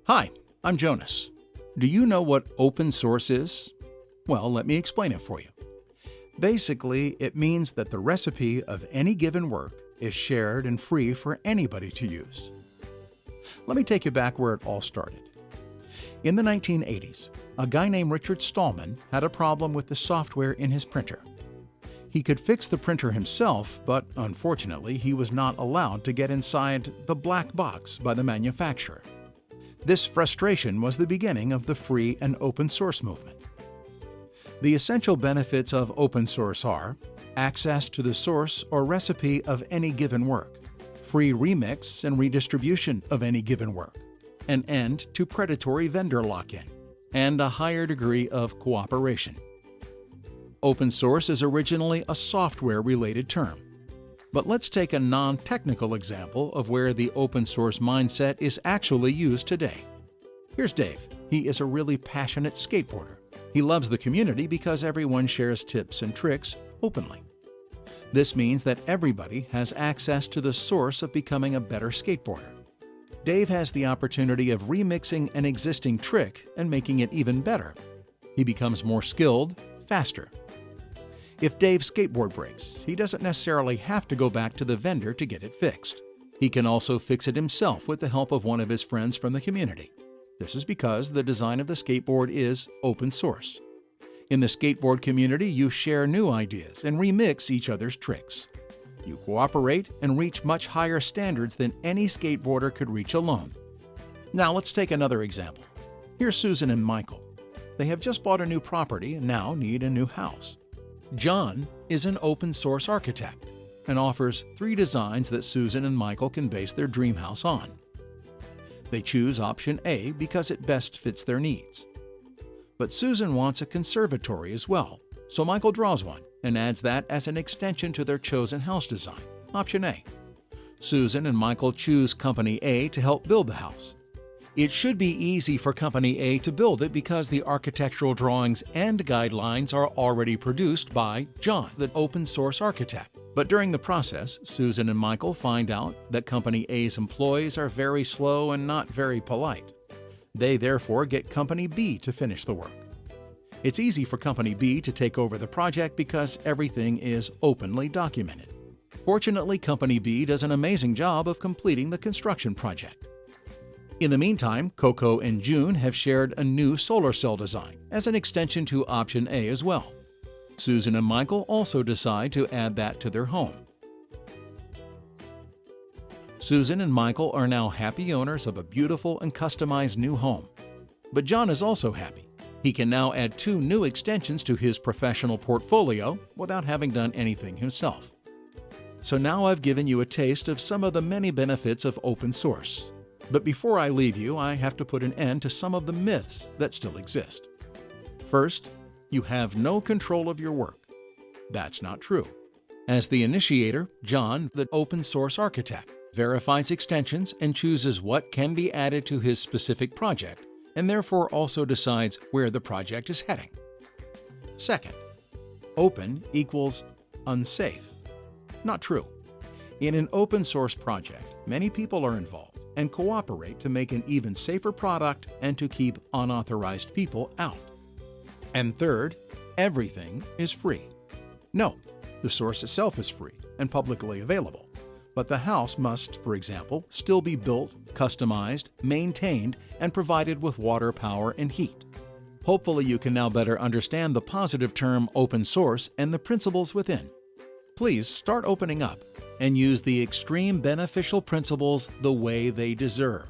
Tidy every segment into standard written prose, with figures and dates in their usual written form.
Hi, I'm Jonas. Do you know what open source is? Well, let me explain it for you. Basically, it means that the recipe of any given work is shared and free for anybody to use. Let me take you back where it all started. In the 1980s, a guy named Richard Stallman had a problem with the software in his printer. He could fix the printer himself, but unfortunately, he was not allowed to get inside the black box by the manufacturer. This frustration was the beginning of the free and open source movement. The essential benefits of open source are access to the source or recipe of any given work, free remix and redistribution of any given work, an end to predatory vendor lock-in, and a higher degree of cooperation. Open source is originally a software-related term. But let's take a non-technical example of where the open source mindset is actually used today. Here's Dave. He is a really passionate skateboarder. He loves the community because everyone shares tips and tricks openly. This means that everybody has access to the source of becoming a better skateboarder. Dave has the opportunity of remixing an existing trick and making it even better. He becomes more skilled, faster. If Dave's skateboard breaks, he doesn't necessarily have to go back to the vendor to get it fixed. He can also fix it himself with the help of one of his friends from the community. This is because the design of the skateboard is open source. In the skateboard community, you share new ideas and remix each other's tricks. You cooperate and reach much higher standards than any skateboarder could reach alone. Now let's take another example. Here's Susan and Michael. They have just bought a new property and now need a new house. John is an open source architect and offers 3 designs that Susan and Michael can base their dream house on. They choose option A because it best fits their needs. But Susan wants a conservatory as well, so Michael draws one and adds that as an extension to their chosen house design, option A. Susan and Michael choose Company A to help build the house. It should be easy for Company A to build it because the architectural drawings and guidelines are already produced by John, the open source architect. But during the process, Susan and Michael find out that Company A's employees are very slow and not very polite. They therefore get Company B to finish the work. It's easy for Company B to take over the project because everything is openly documented. Fortunately, Company B does an amazing job of completing the construction project. In the meantime, Coco and June have shared a new solar cell design as an extension to option A as well. Susan and Michael also decide to add that to their home. Susan and Michael are now happy owners of a beautiful and customized new home. But John is also happy. He can now add 2 new extensions to his professional portfolio without having done anything himself. So now I've given you a taste of some of the many benefits of open source. But before I leave you, I have to put an end to some of the myths that still exist. First, you have no control of your work. That's not true. As the initiator, John, the open source architect, verifies extensions and chooses what can be added to his specific project, and therefore also decides where the project is heading. Second, open equals unsafe. Not true. In an open source project, many people are involved and cooperate to make an even safer product and to keep unauthorized people out. And third, everything is free. No, the source itself is free and publicly available, but the house must, for example, still be built, customized, maintained, and provided with water, power, and heat. Hopefully you can now better understand the positive term open source and the principles within. Please start opening up and use the extreme beneficial principles the way they deserve.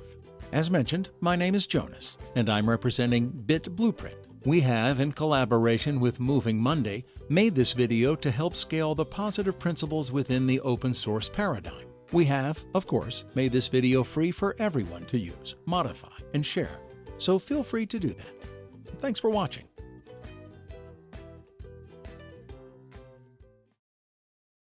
As mentioned, my name is Jonas, and I'm representing Bit Blueprint. We have, in collaboration with Moving Monday, made this video to help scale the positive principles within the open source paradigm. We have, of course, made this video free for everyone to use, modify, and share, so feel free to do that. Thanks for watching.